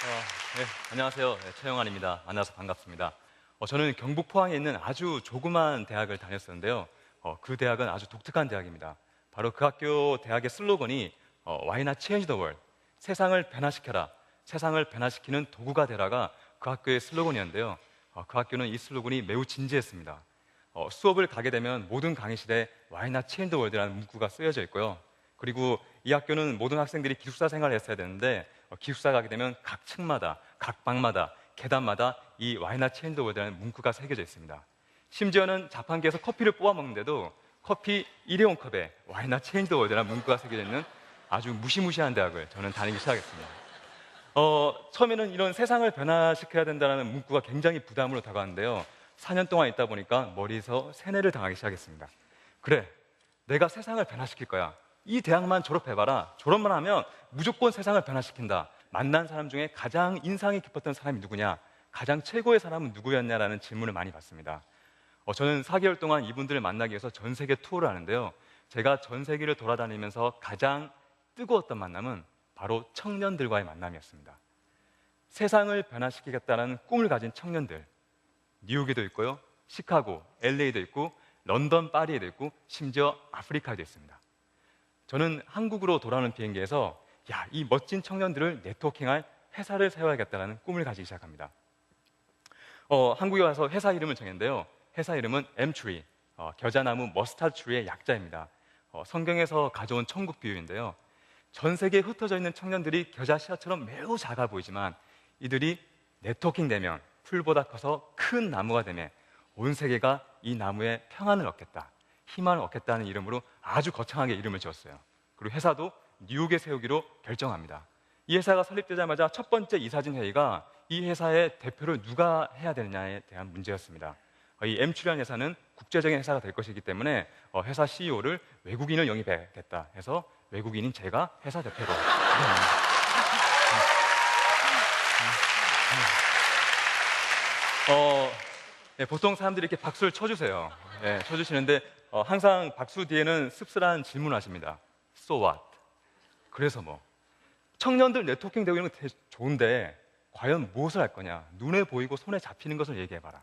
네, 안녕하세요. 네, 최영환입니다. 만나서 반갑습니다. 저는 경북 포항에 있는 아주 조그만 대학을 다녔었는데요. 그 대학은 아주 독특한 대학입니다. 바로 그 학교 대학의 슬로건이 Why not change the world? 세상을 변화시켜라. 세상을 변화시키는 도구가 되라가 그 학교의 슬로건이었는데요. 그 학교는 이 슬로건이 매우 진지했습니다. 수업을 가게 되면 모든 강의실에 Why not change the world라는 문구가 쓰여져 있고요. 그리고 이 학교는 모든 학생들이 기숙사 생활을 했어야 되는데 기숙사 가게 되면 각 층마다, 각 방마다, 계단마다 이 Why not change the world라는 문구가 새겨져 있습니다. 심지어는 자판기에서 커피를 뽑아 먹는데도 커피 일회용 컵에 Why not change the world라는 문구가 새겨져 있는 아주 무시무시한 대학을 저는 다니기 시작했습니다. 처음에는 이런 세상을 변화시켜야 된다는 문구가 굉장히 부담으로 다가왔는데요. 4년 동안 있다 보니까 머리에서 세뇌를 당하기 시작했습니다. 그래, 내가 세상을 변화시킬 거야. 이 대학만 졸업해봐라. 졸업만 하면 무조건 세상을 변화시킨다. 만난 사람 중에 가장 인상이 깊었던 사람이 누구냐? 가장 최고의 사람은 누구였냐라는 질문을 많이 받습니다. 저는 4개월 동안 이분들을 만나기 위해서 전 세계 투어를 하는데요. 제가 전 세계를 돌아다니면서 가장 뜨거웠던 만남은 바로 청년들과의 만남이었습니다. 세상을 변화시키겠다는 꿈을 가진 청년들, 뉴욕에도 있고요, 시카고, LA도 있고, 런던, 파리에도 있고, 심지어 아프리카에도 있습니다. 저는 한국으로 돌아오는 비행기에서 이 멋진 청년들을 네트워킹할 회사를 세워야겠다는 꿈을 가지기 시작합니다. 한국에 와서 회사 이름을 정했는데요. 회사 이름은 Mtree, 겨자나무 머스타드 트리의 약자입니다. 성경에서 가져온 천국 비유인데요. 전 세계에 흩어져 있는 청년들이 겨자 씨앗처럼 매우 작아 보이지만 이들이 네트워킹 되면 풀보다 커서 큰 나무가 되면 온 세계가 이 나무에 평안을 얻겠다, 희망을 얻겠다는 이름으로 아주 거창하게 이름을 지었어요. 그리고 회사도 뉴욕에 세우기로 결정합니다. 이 회사가 설립되자마자 첫 번째 이사진 회의가 이 회사의 대표를 누가 해야 되느냐에 대한 문제였습니다. 이 M출이라는 회사는 국제적인 회사가 될 것이기 때문에 회사 CEO를 외국인을 영입해야겠다 해서 외국인인 제가 회사 대표로 보통 사람들이 이렇게 박수를 쳐주세요. 쳐주시는데 항상 박수 뒤에는 씁쓸한 질문을 하십니다. So what? 그래서 뭐? 청년들 네트워킹 되고 이런 거 되게 좋은데 과연 무엇을 할 거냐? 눈에 보이고 손에 잡히는 것을 얘기해봐라.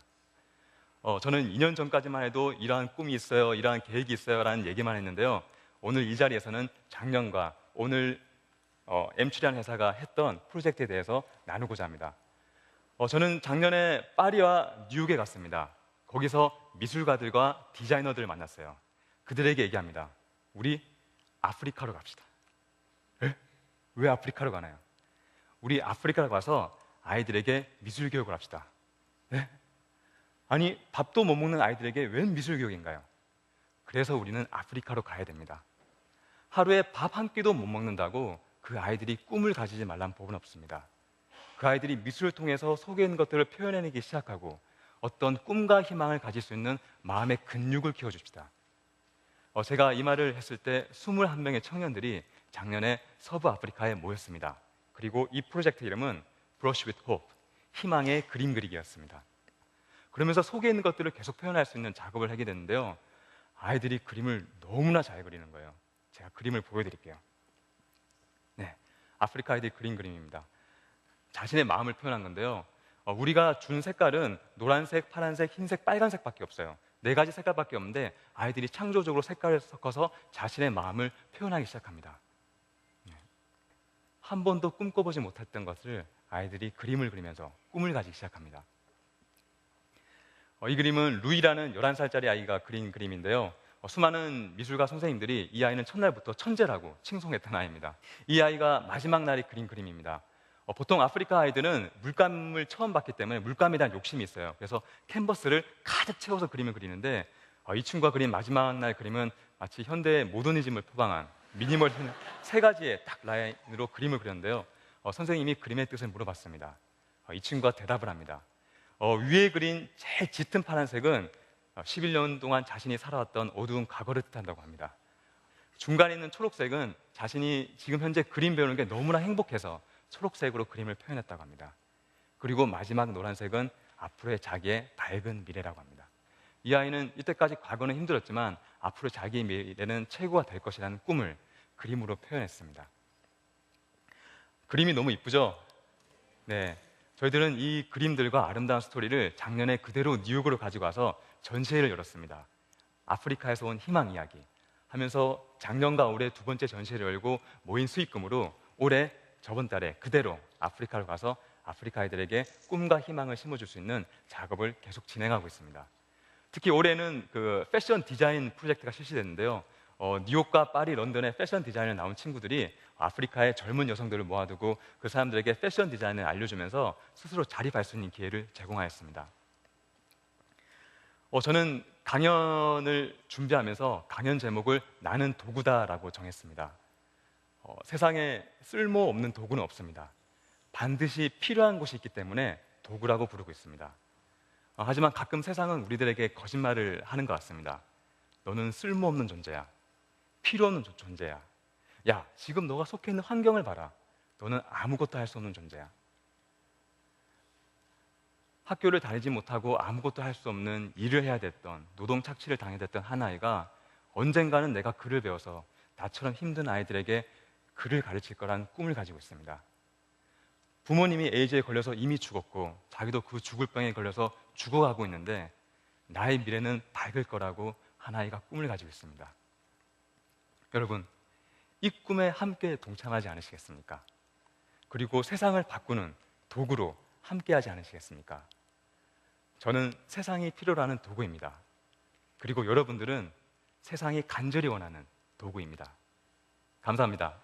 저는 2년 전까지만 해도 이러한 꿈이 있어요, 이러한 계획이 있어요 라는 얘기만 했는데요. 오늘 이 자리에서는 작년과 오늘 M출이라는 회사가 했던 프로젝트에 대해서 나누고자 합니다. 저는 작년에 파리와 뉴욕에 갔습니다. 거기서 미술가들과 디자이너들을 만났어요. 그들에게 얘기합니다. 우리 아프리카로 갑시다. 왜 아프리카로 가나요? 우리 아프리카로 가서 아이들에게 미술 교육을 합시다. 아니, 밥도 못 먹는 아이들에게 웬 미술 교육인가요? 그래서 우리는 아프리카로 가야 됩니다. 하루에 밥 한 끼도 못 먹는다고 그 아이들이 꿈을 가지지 말란 법은 없습니다. 그 아이들이 미술을 통해서 속에 있는 것들을 표현해내기 시작하고 어떤 꿈과 희망을 가질 수 있는 마음의 근육을 키워줍시다. 제가 이 말을 했을 때 21명의 청년들이 작년에 서부 아프리카에 모였습니다. 그리고 이 프로젝트 이름은 Brush with Hope, 희망의 그림 그리기였습니다. 그러면서 속에 있는 것들을 계속 표현할 수 있는 작업을 하게 됐는데요. 아이들이 그림을 너무나 잘 그리는 거예요. 제가 그림을 보여드릴게요. 아프리카 아이들이 그린 그림입니다. 자신의 마음을 표현한 건데요. 우리가 준 색깔은 노란색, 파란색, 흰색, 빨간색밖에 없어요. 4가지 색깔밖에 없는데 아이들이 창조적으로 색깔을 섞어서 자신의 마음을 표현하기 시작합니다. 한 번도 꿈꿔보지 못했던 것을 아이들이 그림을 그리면서 꿈을 가지기 시작합니다. 이 그림은 루이라는 11살짜리 아이가 그린 그림인데요. 수많은 미술가 선생님들이 이 아이는 첫날부터 천재라고 칭송했던 아이입니다. 이 아이가 마지막 날에 그린 그림입니다. 보통 아프리카 아이들은 물감을 처음 봤기 때문에 물감에 대한 욕심이 있어요. 그래서 캔버스를 가득 채워서 그림을 그리는데 이 친구가 그린 마지막 날 그림은 마치 현대의 모더니즘을 표방한 미니멀리즘 3가지의 딱 라인으로 그림을 그렸는데요. 선생님이 그림의 뜻을 물어봤습니다. 이 친구가 대답을 합니다. 위에 그린 제일 짙은 파란색은 11년 동안 자신이 살아왔던 어두운 과거를 뜻한다고 합니다. 중간에 있는 초록색은 자신이 지금 현재 그림 배우는 게 너무나 행복해서 초록색으로 그림을 표현했다고 합니다. 그리고 마지막 노란색은 앞으로의 자기의 밝은 미래라고 합니다. 이 아이는 이때까지 과거는 힘들었지만 앞으로 자기의 미래는 최고가 될 것이라는 꿈을 그림으로 표현했습니다. 그림이 너무 이쁘죠? 네, 저희들은 이 그림들과 아름다운 스토리를 작년에 그대로 뉴욕으로 가지고 와서 전시회를 열었습니다. 아프리카에서 온 희망 이야기 하면서 작년과 올해 두 번째 전시회를 열고 모인 수익금으로 올해 저번 달에 그대로 아프리카로 가서 아프리카 아이들에게 꿈과 희망을 심어줄 수 있는 작업을 계속 진행하고 있습니다. 특히 올해는 그 패션 디자인 프로젝트가 실시됐는데요. 뉴욕과 파리, 런던의 패션 디자인을 나온 친구들이 아프리카의 젊은 여성들을 모아두고 그 사람들에게 패션 디자인을 알려주면서 스스로 자립할 수 있는 기회를 제공하였습니다. 저는 강연을 준비하면서 강연 제목을 나는 도구다라고 정했습니다. 세상에 쓸모없는 도구는 없습니다. 반드시 필요한 곳이 있기 때문에 도구라고 부르고 있습니다. 하지만 가끔 세상은 우리들에게 거짓말을 하는 것 같습니다. 너는 쓸모없는 존재야. 필요 없는 존재야. 야, 지금 너가 속해 있는 환경을 봐라. 너는 아무것도 할 수 없는 존재야. 학교를 다니지 못하고 아무것도 할 수 없는 일을 해야 됐던, 노동 착취를 당해야 됐던 한 아이가 언젠가는 내가 글을 배워서 나처럼 힘든 아이들에게 글을 가르칠 거란 꿈을 가지고 있습니다. 부모님이 에이즈에 걸려서 이미 죽었고 자기도 그 죽을 병에 걸려서 죽어가고 있는데 나의 미래는 밝을 거라고 한 아이가 꿈을 가지고 있습니다. 여러분, 이 꿈에 함께 동참하지 않으시겠습니까? 그리고 세상을 바꾸는 도구로 함께하지 않으시겠습니까? 저는 세상이 필요로 하는 도구입니다. 그리고 여러분들은 세상이 간절히 원하는 도구입니다. 감사합니다.